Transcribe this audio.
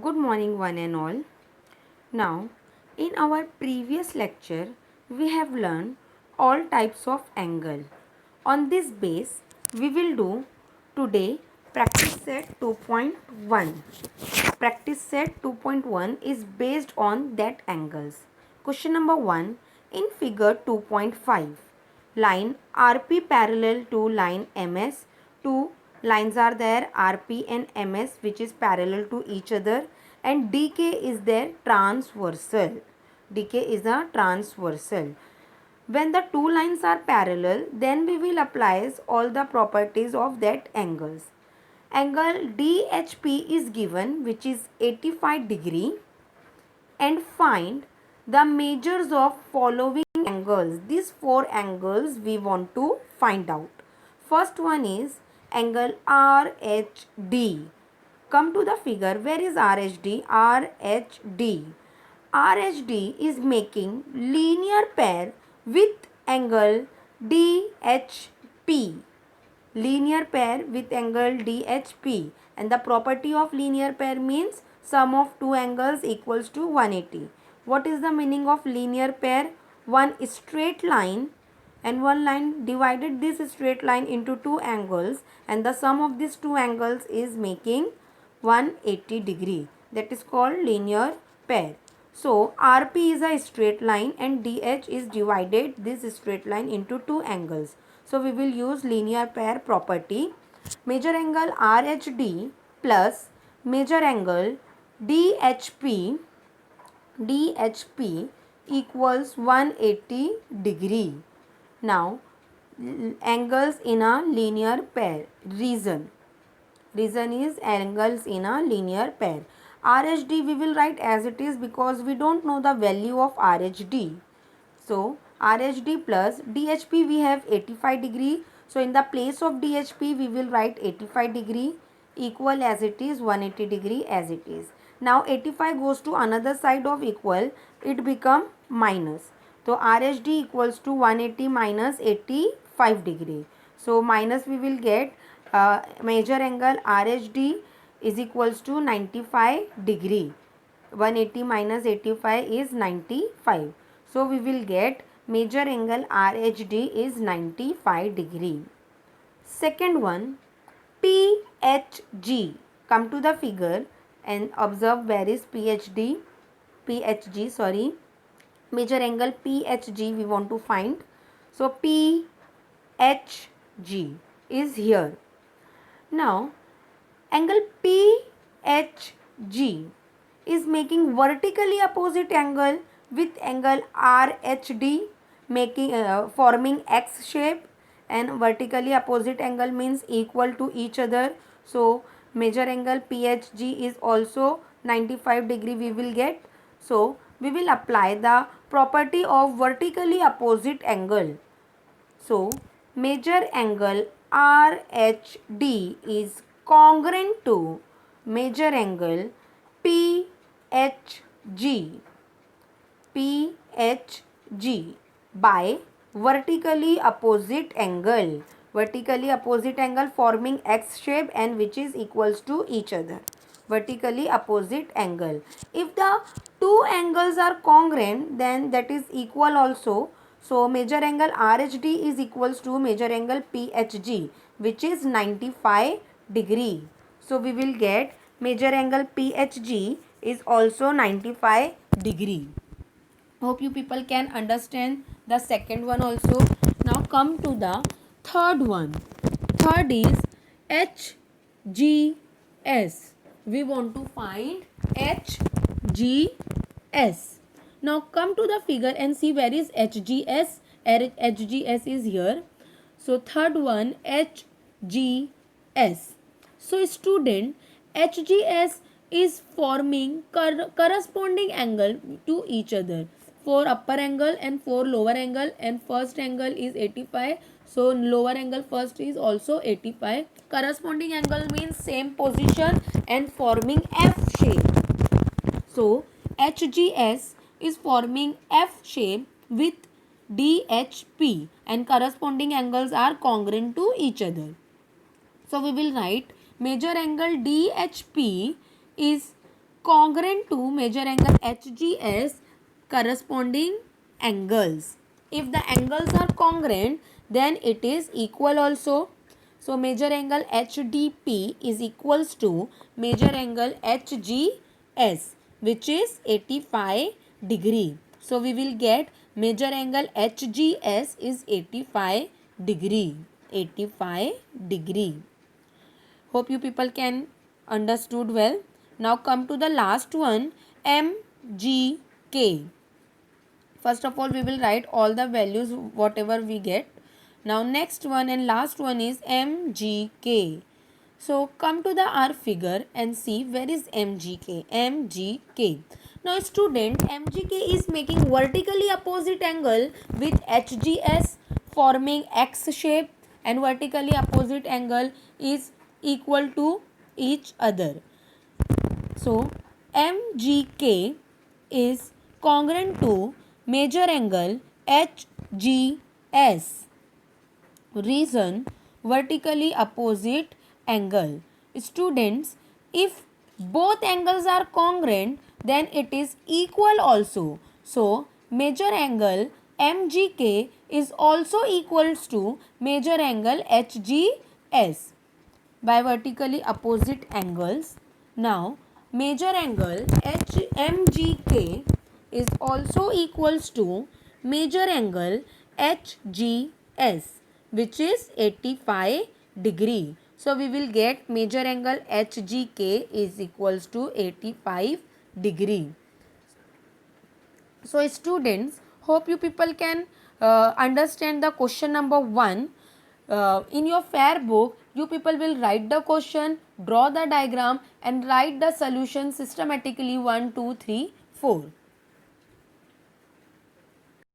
Good morning, one and all. Now, in our previous lecture, we have learned all types of angle. On this base, we will do today practice set 2.1. Practice set 2.1 is based on that angles. Question number 1 in figure 2.5. Line RP parallel to line MS. Two lines are there, RP and MS, which is parallel to each other, and DK is there transversal. DK is a transversal. When the two lines are parallel, then we will apply all the properties of that angles. Angle DHP is given, which is 85 degree, and find the measures of following angles. These four angles we want to find out. First one is angle RHD. Come to the figure. Where is RHD? RHD. RHD is making linear pair with angle DHP. Linear pair with angle DHP, and the property of linear pair means sum of two angles equals to 180. What is the meaning of linear pair? One straight line and one line divided this straight line into two angles, and the sum of these two angles is making 180 degree. That is called linear pair. So RP is a straight line and DH is divided this straight line into two angles. So we will use linear pair property. Measure angle RHD plus measure angle DHP equals 180 degree. Now angles in a linear pair. Reason is angles in a linear pair. RHD we will write as it is because we don't know the value of RHD. So RHD plus DHP we have 85 degree. So in the place of DHP we will write 85 degree equal as it is 180 degree as it is. Now 85 goes to another side of equal, it become minus. So RHD equals to 180 minus 85 degree. So minus we will get major angle RHD is equals to 95 degree. 180 minus 85 is 95. So we will get major angle RHD is 95 degree. Second one, PHG. Come to the figure and observe where is PHG, sorry. Major angle PHG we want to find. So PHG is here. Now angle PHG is making vertically opposite angle with angle RHD, making forming X shape, and vertically opposite angle means equal to each other. So major angle PHG is also 95 degree we will get. So we will apply the property of vertically opposite angle. So major angle RHD is congruent to major angle PHG by vertically opposite angle. Vertically opposite angle forming X shape and which is equals to each other. Vertically opposite angle. If the two angles are congruent, then that is equal also. So major angle RHD is equals to major angle PHG, which is 95 degree. So we will get major angle PHG is also 95 degree. Hope you people can understand the second one also. Now come to the third one. Third is HGS. We want to find HGS. Now come to the figure and see where is HGS. HGS is here. So third one, HGS. So student, HGS is forming corresponding angle to each other. 4 upper angle and 4 lower angle, and first angle is 85. So lower angle first is also 85. Corresponding angle means same position and forming F shape. So HGS is forming F shape with DHP and corresponding angles are congruent to each other. So we will write major angle DHP is congruent to major angle HGS corresponding angles. If the angles are congruent, then it is equal also. So major angle HDP is equals to major angle HGS, which is 85 degree. So we will get major angle HGS is 85 degree. 85 degree. Hope you people can understood well. Now come to the last one, MGK. First of all, we will write all the values whatever we get. Now next one and last one is MGK. So come to the our figure and see where is MGK. MGK. Now student, MGK is making vertically opposite angle with HGS forming X shape, and vertically opposite angle is equal to each other. So MGK is congruent to major angle HGS. Reason, vertically opposite angle. Students, if both angles are congruent, then it is equal also. So major angle MGK is also equals to major angle HGS by vertically opposite angles. Now major angle MGK is also equals to major angle HGS, which is 85 degree. So we will get major angle HGK is equals to 85 degree. So students, hope you people can understand the question number 1. In your fair book, you people will write the question, draw the diagram and write the solution systematically 1, 2, 3, 4.